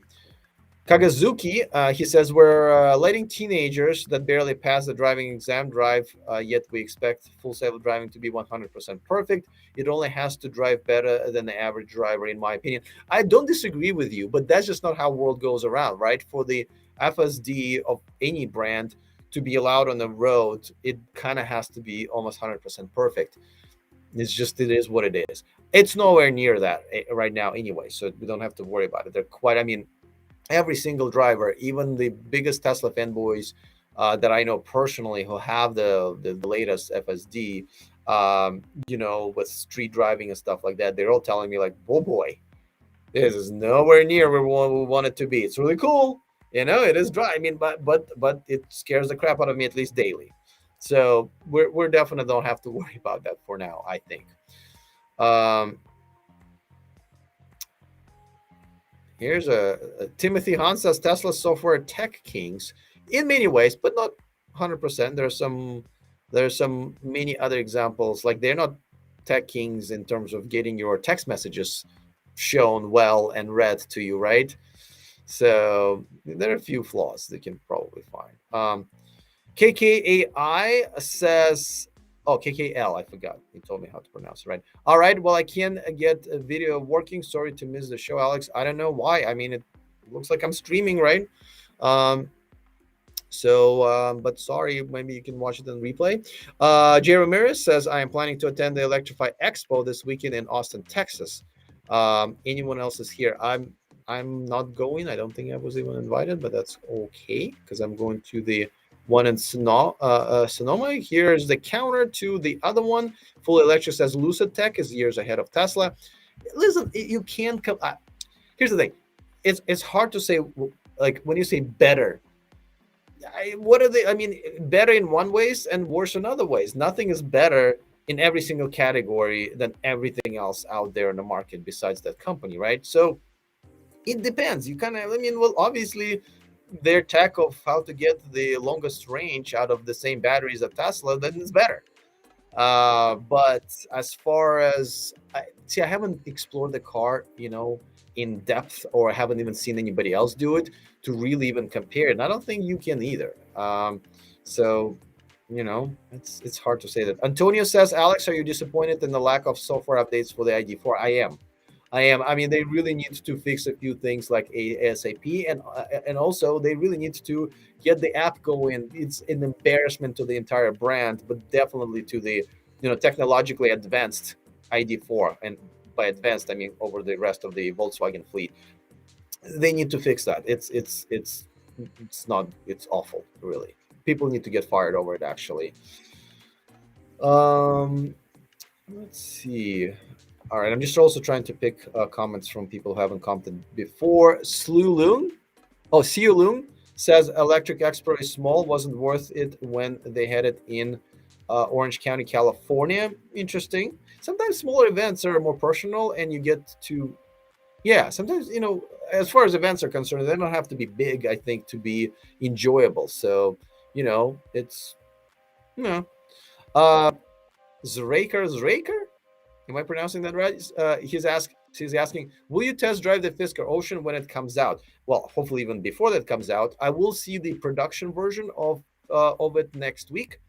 Kagazuki. He says we're letting teenagers that barely pass the driving exam drive, yet we expect full self-driving to be 100% perfect. It only has to drive better than the average driver, in my opinion. I don't disagree with you, but that's just not how world goes around, right? For the FSD of any brand to be allowed on the road, it kind of has to be almost 100% perfect. It is what it is. It's nowhere near that right now anyway, so we don't have to worry about it. They're quite, I mean, every single driver, even the biggest Tesla fanboys that I know personally who have the latest FSD, with street driving and stuff like that, they're all telling me like, oh boy, this is nowhere near where we want it to be. It's really cool, it is dry. I mean, but it scares the crap out of me at least daily. So we're definitely don't have to worry about that for now, I think. Um, Here's a Timothy Hahn says Tesla software tech kings in many ways, but not 100%. There's some many other examples. Like they're not tech kings in terms of getting your text messages shown well and read to you, right? So there are a few flaws that you can probably find. KKAI says, oh, KKL, I forgot. He told me how to pronounce it, right? All right, well, I can get a video working. Sorry to miss the show, Alex. I don't know why. I mean, it looks like I'm streaming, right? But sorry, maybe you can watch it on replay. Jay Ramirez says, I am planning to attend the Electrify Expo this weekend in Austin, Texas. Anyone else is here? I'm not going. I don't think I was even invited, but that's okay because I'm going to the one in Sonoma. Here's the counter to the other one. Full Electric says Lucid Tech is years ahead of Tesla. Listen, you can't come. Here's the thing. It's hard to say, like when you say better. What are they? I mean, better in one ways and worse in other ways. Nothing is better in every single category than everything else out there in the market besides that company, right? So it depends. You kind of, I mean, well, obviously their tech of how to get the longest range out of the same batteries of Tesla, then it's better. But as far as I haven't explored the car, in depth, or I haven't even seen anybody else do it to really even compare it. And I don't think you can either. So, it's hard to say that. Antonio says, Alex, are you disappointed in the lack of software updates for the ID4? I am. I mean, they really need to fix a few things like ASAP, and also they really need to get the app going. It's an embarrassment to the entire brand, but definitely to the technologically advanced ID4, and by advanced I mean over the rest of the Volkswagen fleet. They need to fix that. It's awful, really. People need to get fired over it. Actually, let's see. All right, I'm just also trying to pick comments from people who haven't commented before. Siu Loon says Electric Expo is small, wasn't worth it when they had it in Orange County, California. Interesting. Sometimes smaller events are more personal, and you get to, yeah. Sometimes as far as events are concerned, they don't have to be big, I think, to be enjoyable. So it's you know, uh, Zraker. Am I pronouncing that right? He's asking, will you test drive the Fisker Ocean when it comes out? Well, hopefully even before that comes out. I will see the production version of it next week,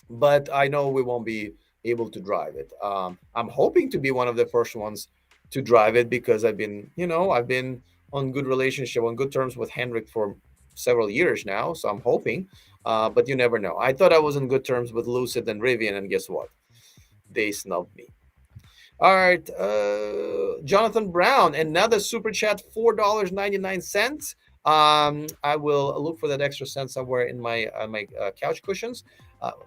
but I know we won't be able to drive it. I'm hoping to be one of the first ones to drive it because I've been on good terms with Henrik for several years now. So I'm hoping, but you never know. I thought I was on good terms with Lucid and Rivian, and guess what? They snubbed me. All right, Jonathan Brown, another super chat, $4.99. I will look for that extra cent somewhere in my couch cushions.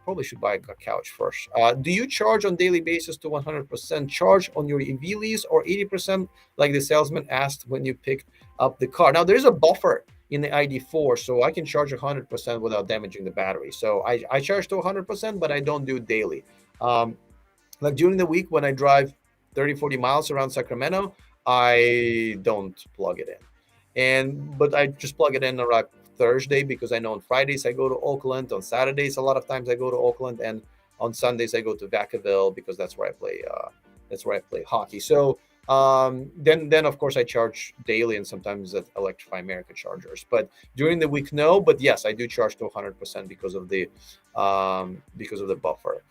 Probably should buy a couch first. Do you charge on daily basis to 100% charge on your EV lease, or 80% like the salesman asked when you picked up the car? Now there's a buffer in the ID4, so I can charge 100% without damaging the battery. So I charge to 100%, but I don't do it daily. Um, like during the week when I drive 30, 40 miles around Sacramento, I don't plug it in. But I just plug it in on like Thursday, because I know on Fridays I go to Oakland. On Saturdays, a lot of times I go to Oakland, and on Sundays I go to Vacaville, because that's where I play. That's where I play hockey. So then of course I charge daily, and sometimes at Electrify America chargers. But during the week, no. But yes, I do charge to 100% because of the buffer.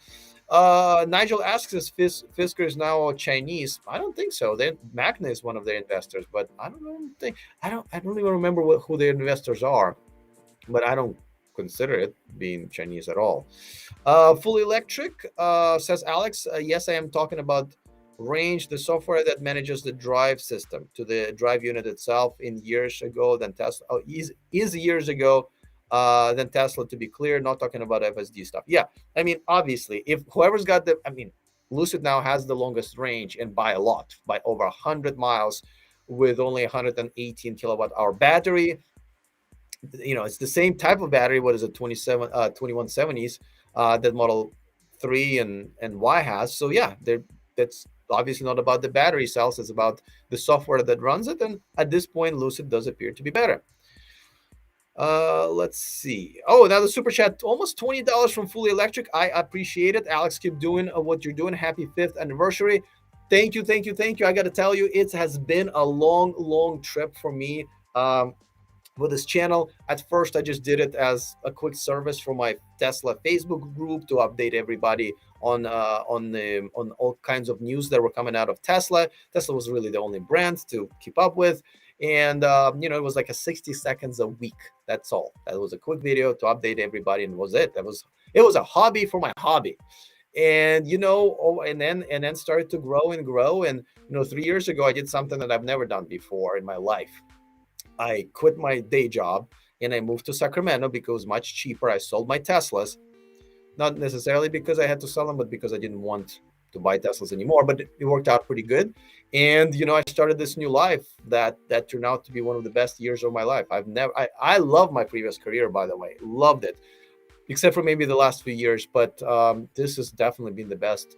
Nigel asks us, Fisker is now Chinese. I don't think so. Then Magna is one of their investors, but I don't even remember who their investors are, but I don't consider it being Chinese at all. Fully electric, says Alex. Yes, I am talking about Range, the software that manages the drive system to the drive unit itself. In years ago, than Tesla. Oh, is years ago than Tesla. To be clear, not talking about FSD stuff. Yeah, I mean, obviously, if whoever's got Lucid now has the longest range, and by a lot, by over 100 miles, with only 118 kilowatt hour battery. It's the same type of battery. What is it, 2170s that Model 3 and Y has. So yeah, that's obviously not about the battery cells. It's about the software that runs it. And at this point, Lucid does appear to be better. Let's see. Oh, another super chat, almost $20 from Fully Electric. I appreciate it. Alex, keep doing what you're doing. Happy 5th anniversary. Thank you. I got to tell you, it has been a long trip for me. With this channel. At first, I just did it as a quick service for my Tesla Facebook group to update everybody on all kinds of news that were coming out of Tesla. Tesla was really the only brand to keep up with, and it was like a 60 seconds a week. That's all. That was a quick video to update everybody, and was it. It was a hobby for my hobby. And and then started to grow and grow. And 3 years ago, I did something that I've never done before in my life. I quit my day job and I moved to Sacramento because it was much cheaper. I sold my Teslas, not necessarily because I had to sell them, but because I didn't want to buy Teslas anymore. But it worked out pretty good. And I started this new life that turned out to be one of the best years of my life. I love my previous career, by the way, loved it, except for maybe the last few years. But this has definitely been the best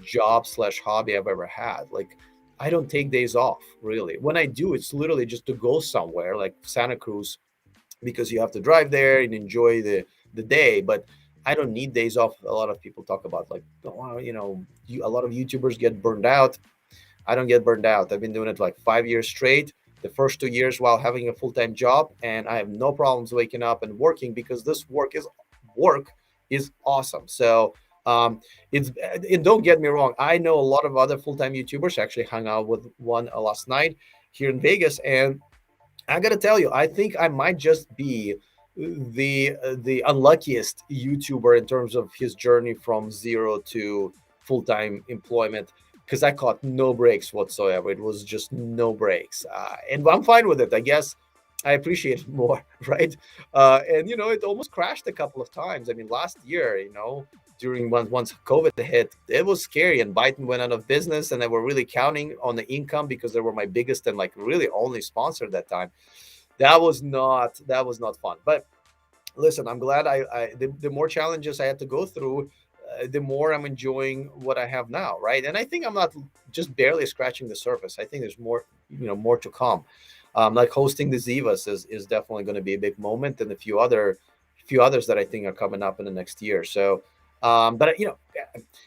job / hobby I've ever had. Like, I don't take days off, really. When I do, it's literally just to go somewhere like Santa Cruz, because you have to drive there and enjoy the day. But I don't need days off. A lot of people talk about, like, a lot of YouTubers get burned out. I don't get burned out. I've been doing it like 5 years straight. The first 2 years while having a full-time job, and I have no problems waking up and working, because this work is awesome. So don't get me wrong. I know a lot of other full-time YouTubers. I actually hung out with one last night here in Vegas, and I gotta tell you, I think I might just be the unluckiest YouTuber in terms of his journey from zero to full-time employment, because I caught no breaks whatsoever. It was just no breaks, and I'm fine with it. I guess I appreciate it more, right? And it almost crashed a couple of times. I mean, last year, during once COVID hit, it was scary, and Biden went out of business, and they were really counting on the income, because they were my biggest and like really only sponsor at that time. That was not fun. But listen, I'm glad the more challenges I had to go through, the more I'm enjoying what I have now, right? And I think I'm not just barely scratching the surface. I think there's more to come. Like hosting the Zivas is definitely going to be a big moment, and a few others that I think are coming up in the next year. So, but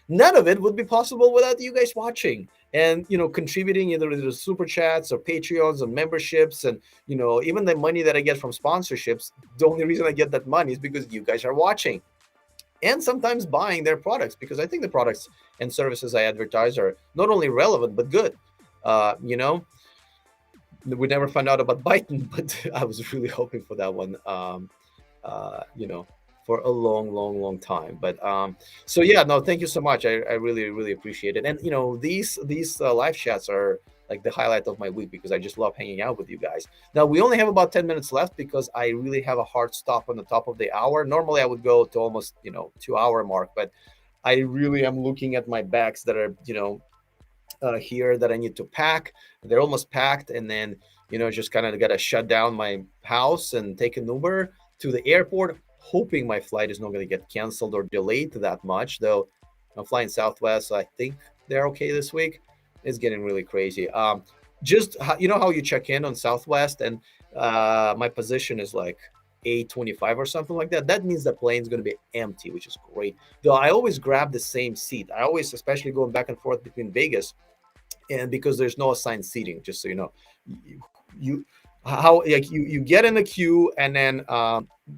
none of it would be possible without you guys watching and contributing either to the super chats or Patreons or memberships, and even the money that I get from sponsorships. The only reason I get that money is because you guys are watching, and sometimes buying their products, because I think the products and services I advertise are not only relevant but good. We never found out about Biden, but I was really hoping for that one. For a long time. But so yeah, no, thank you so much. I really appreciate it. And these live chats are like the highlight of my week because I just love hanging out with you guys. Now we only have about 10 minutes left because I really have a hard stop on the top of the hour. Normally I would go to almost 2 hour mark, but I really am looking at my bags that are here that I need to pack. They're almost packed, and then just kind of got to shut down my house and take an Uber to the airport, hoping my flight is not going to get canceled or delayed that much. Though I'm flying Southwest, so I think they're okay this week. It's getting really crazy. Just how you check in on Southwest, and my position is like 825 or something like that. That means the plane's going to be empty, which is great. Though I always grab the same seat. I always, especially going back and forth between Vegas, and because there's no assigned seating, just so you know, you how like you get in the queue, and then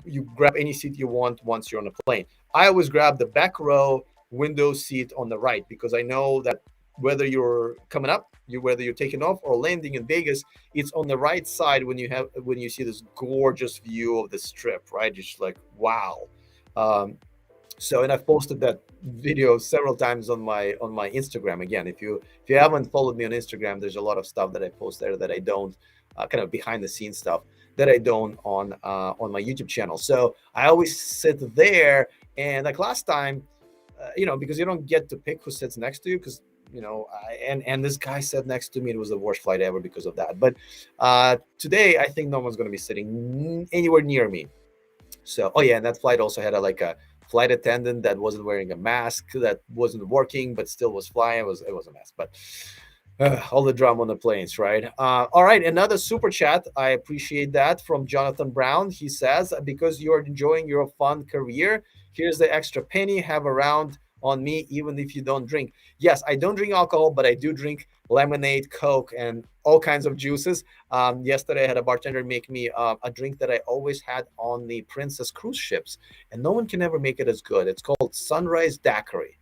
you grab any seat you want once you're on the plane. I always grab the back row window seat on the right because I know that whether you're coming up, whether you're taking off or landing in Vegas, it's on the right side when you see this gorgeous view of the strip, right? It's just like wow. So, and I've posted that video several times on my Instagram. Again, if you haven't followed me on Instagram, there's a lot of stuff that I post there that I don't, kind of behind the scenes stuff that I don't on my YouTube channel. So I always sit there, and like last time, because you don't get to pick who sits next to you, because and this guy sat next to me. It was the worst flight ever because of that. But today, I think no one's going to be sitting anywhere near me. So, oh yeah, and that flight also had a flight attendant that wasn't wearing a mask, that wasn't working, but still was flying. It was a mess. But all the drama on the planes, right? All right, another super chat. I appreciate that from Jonathan Brown. He says, because you're enjoying your fun career, here's the extra penny. Have around on me, even if you don't drink. Yes, I don't drink alcohol, but I do drink lemonade, Coke, and all kinds of juices. Yesterday, I had a bartender make me a drink that I always had on the Princess cruise ships, and no one can ever make it as good. It's called Sunrise Daiquiri.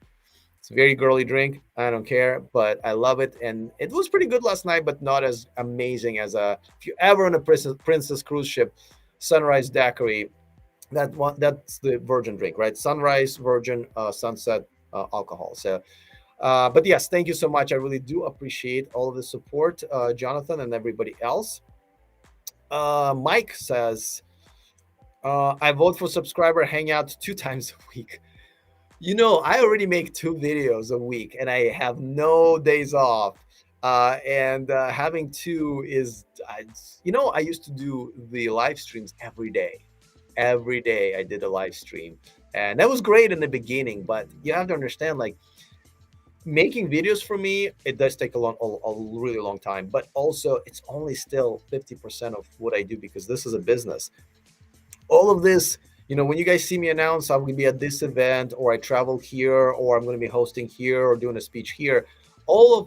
It's a very girly drink. I don't care, but I love it, and it was pretty good last night, but not as amazing as if you ever on a Princess cruise ship, Sunrise Daiquiri. That's the virgin drink, right? Sunrise, virgin, sunset, alcohol. So, but yes, thank you so much. I really do appreciate all of the support, Jonathan and everybody else. Mike says, I vote for subscriber Hangout 2 times a week. I already make 2 videos a week, and I have no days off. And having two is, I used to do the live streams every day. Every day I did a live stream, and that was great in the beginning. But you have to understand, like, making videos for me, it does take a really long time. But also, it's only still 50% of what I do because this is a business. All of this, when you guys see me announce I'm going to be at this event, or I travel here, or I'm going to be hosting here, or doing a speech here,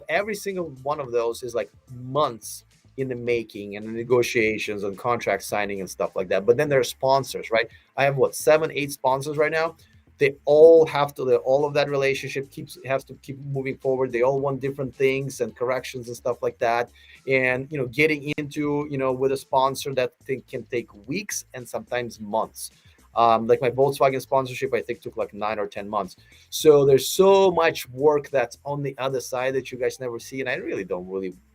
every single one of those is like months in the making, and the negotiations and contract signing and stuff like that. But then there are sponsors, right? I have 7, 8 sponsors right now. They all all of that relationship has to keep moving forward. They all want different things and corrections and stuff like that. And getting into with a sponsor, that thing can take weeks and sometimes months. Like my Volkswagen sponsorship, I think took like 9 or 10 months. So there's so much work that's on the other side that you guys never see, and I really don't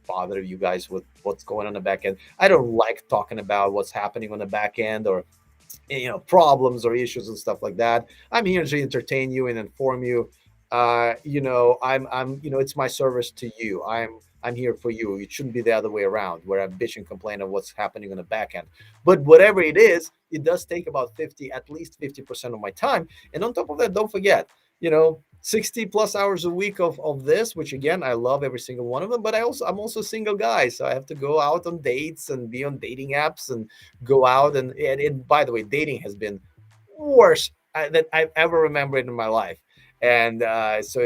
bother you guys with what's going on the back end. I don't like talking about what's happening on the back end, or problems or issues and stuff like that. I'm here to entertain you and inform you. I'm it's my service to you. I'm here for you. It shouldn't be the other way around, where I bitch and complain of what's happening on the back end. But whatever it is, it does take about at least 50% of my time. And on top of that, don't forget, 60 plus hours a week of this, which again, I love every single one of them. But I'm also a single guy, so I have to go out on dates and be on dating apps and go out. And by the way, dating has been worse than I've ever remembered in my life. And so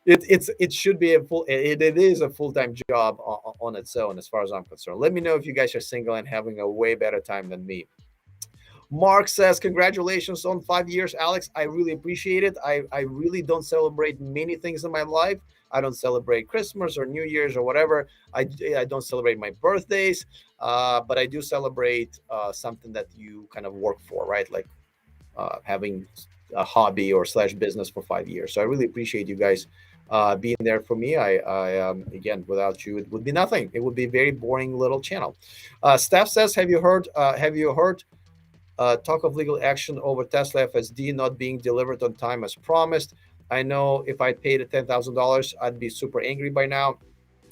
it should be it is a full-time job on its own, as far as I'm concerned. Let me know if you guys are single and having a way better time than me. Mark says, congratulations on 5 years, Alex. I really appreciate it. I really don't celebrate many things in my life. I don't celebrate Christmas or New Year's or whatever. I don't celebrate my birthdays, but I do celebrate something that you kind of work for, right? Like having a hobby or / business for 5 years. So I really appreciate you guys being there for me. Again, without you, it would be nothing. It would be a very boring little channel. Steph says, have you heard? Talk of legal action over Tesla FSD not being delivered on time as promised. I know if I paid $10,000, I'd be super angry by now.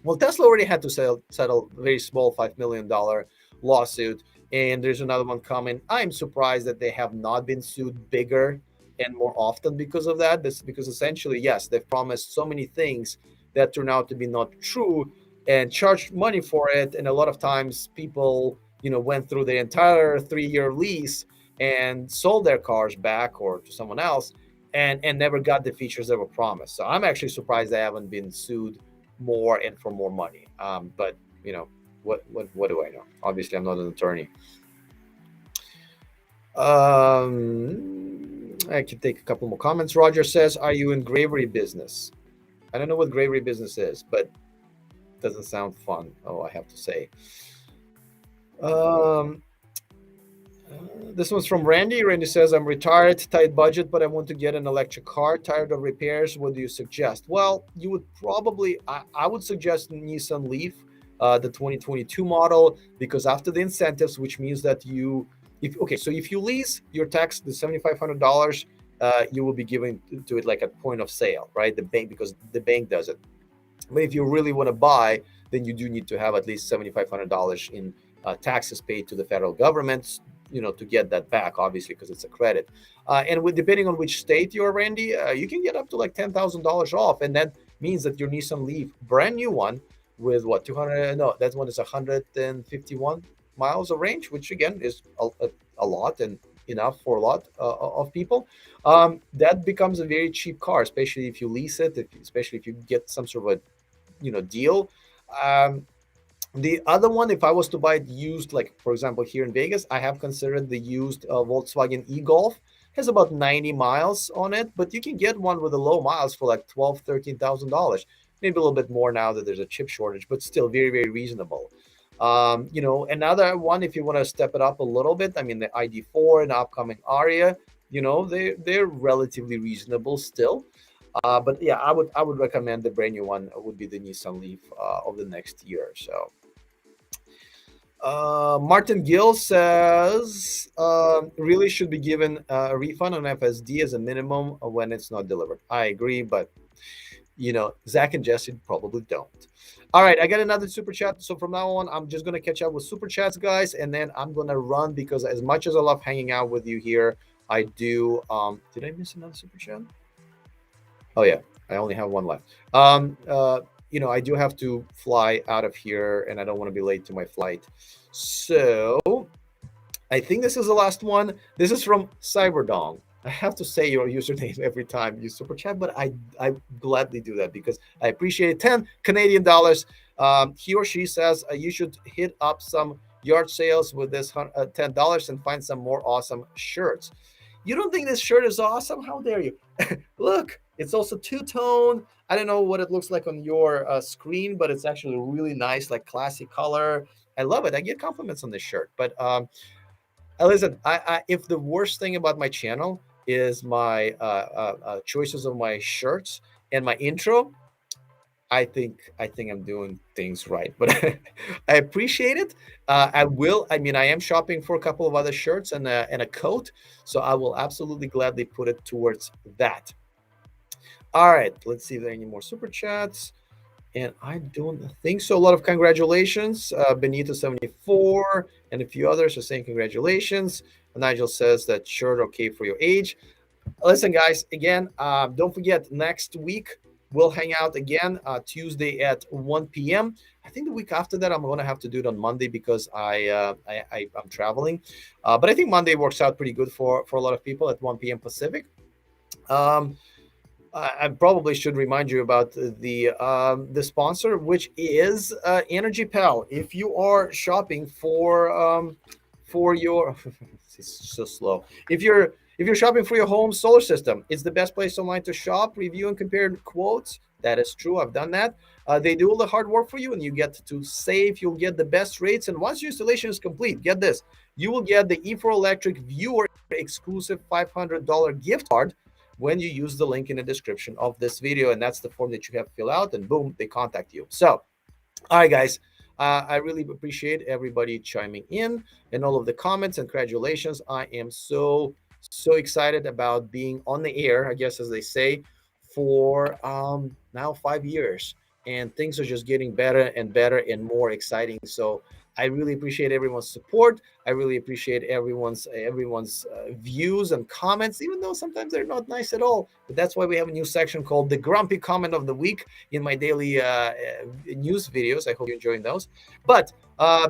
Well, Tesla already had to settle a very small $5 million lawsuit, and there's another one coming. I'm surprised that they have not been sued bigger and more often because of that. This because essentially, yes, they've promised so many things that turn out to be not true and charged money for it. And a lot of times, people went through the entire 3-year lease and sold their cars back or to someone else, and never got the features that were promised. So I'm actually surprised they haven't been sued more and for more money. But what do I know? Obviously, I'm not an attorney. I can take a couple more comments. Roger says, "Are you in gravery business?" I don't know what gravery business is, but it doesn't sound fun. Oh, I have to say. This one's from Randy. Randy says, "I'm retired, tight budget, but I want to get an electric car. Tired of repairs. What do you suggest?" Well, you would probably, I would suggest Nissan Leaf, the 2022 model, because after the incentives, which means that so if you lease, your tax, the $7,500, you will be given to it like at point of sale, right? The bank, because the bank does it. But if you really want to buy, then you do need to have at least $7,500 in taxes paid to the federal government, to get that back, obviously, because it's a credit. And depending on which state you're, Randy, you can get up to like $10,000 off. And that means that your Nissan Leaf, brand new one, with what, 200, no, that one is 151 miles of range, which again is a lot and enough for a lot of people. That becomes a very cheap car, especially if you lease it, especially if you get some sort of a deal. The other one, if I was to buy it used, like for example here in Vegas, I have considered the used Volkswagen e-Golf. Has about 90 miles on it, but you can get one with a low miles for like $12,000-$13,000, maybe a little bit more now that there's a chip shortage, but still very, very reasonable. Another one, if you want to step it up a little bit, I mean the ID4 and upcoming Aria, they're relatively reasonable still. But yeah, I would recommend the brand new one would be the Nissan Leaf of the next year. So Martin Gill says, really should be given a refund on FSD as a minimum when it's not delivered. I agree, but Zach and Jesse probably don't. All right, I got another super chat. So from now on, I'm just going to catch up with super chats, guys, and then I'm going to run, because as much as I love hanging out with you here, I do. Did I miss another super chat? Oh yeah, I only have one left. I do have to fly out of here, and I don't want to be late to my flight. So I think this is the last one. This is from Cyberdong. I have to say your username every time you super chat, but I gladly do that because I appreciate it. 10 Canadian dollars. He or she says you should hit up some yard sales with this $10 and find some more awesome shirts. You don't think this shirt is awesome? How dare you? Look, it's also two-tone. I don't know what it looks like on your screen, but it's actually a really nice, like classy color. I love it. I get compliments on this shirt. But listen, if the worst thing about my channel is my choices of my shirts and my intro, I think I'm doing things right. But I appreciate it. I am shopping for a couple of other shirts and a coat, so I will absolutely gladly put it towards that. All right, let's see if there are any more super chats. And I don't think so. A lot of congratulations. Benito 74 and a few others are saying congratulations. Nigel says that shirt okay for your age. Listen, guys, again, don't forget, next week we'll hang out again Tuesday at 1 p.m. I think the week after that I'm going to have to do it on Monday because I'm traveling. But I think Monday works out pretty good for a lot of people at 1 p.m. Pacific. I probably should remind you about the sponsor, which is Energy Pal. If you are shopping for your it's so slow. If you're shopping for your home solar system, it's the best place online to shop, review, and compare quotes. That is true. I've done that. They do all the hard work for you, and you get to save. You'll get the best rates, and once your installation is complete, get this: you will get the E4 Electric Viewer exclusive $500 gift card when you use the link in the description of this video. And that's the form that you have to fill out, and boom, they contact you. So all right, guys. I really appreciate everybody chiming in and all of the comments, and congratulations. I am so excited about being on the air, I guess, as they say, for now 5 years, and things are just getting better and better and more exciting. So I really appreciate everyone's support. I really appreciate everyone's views and comments, even though sometimes they're not nice at all. But that's why we have a new section called the Grumpy Comment of the Week in my daily news videos. I hope you're enjoying those. But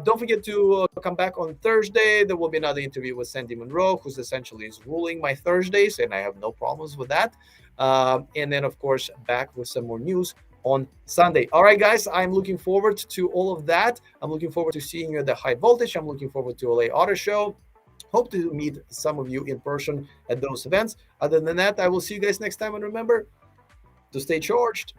don't forget to come back on Thursday. There will be another interview with Sandy Monroe, who's essentially is ruling my Thursdays, and I have no problems with that. And then, of course, back with some more news on Sunday. All right, guys, I'm looking forward to all of that. I'm looking forward to seeing you at the High Voltage. I'm looking forward to LA Auto Show. Hope to meet some of you in person at those events. Other than that, I will see you guys next time. And remember to stay charged.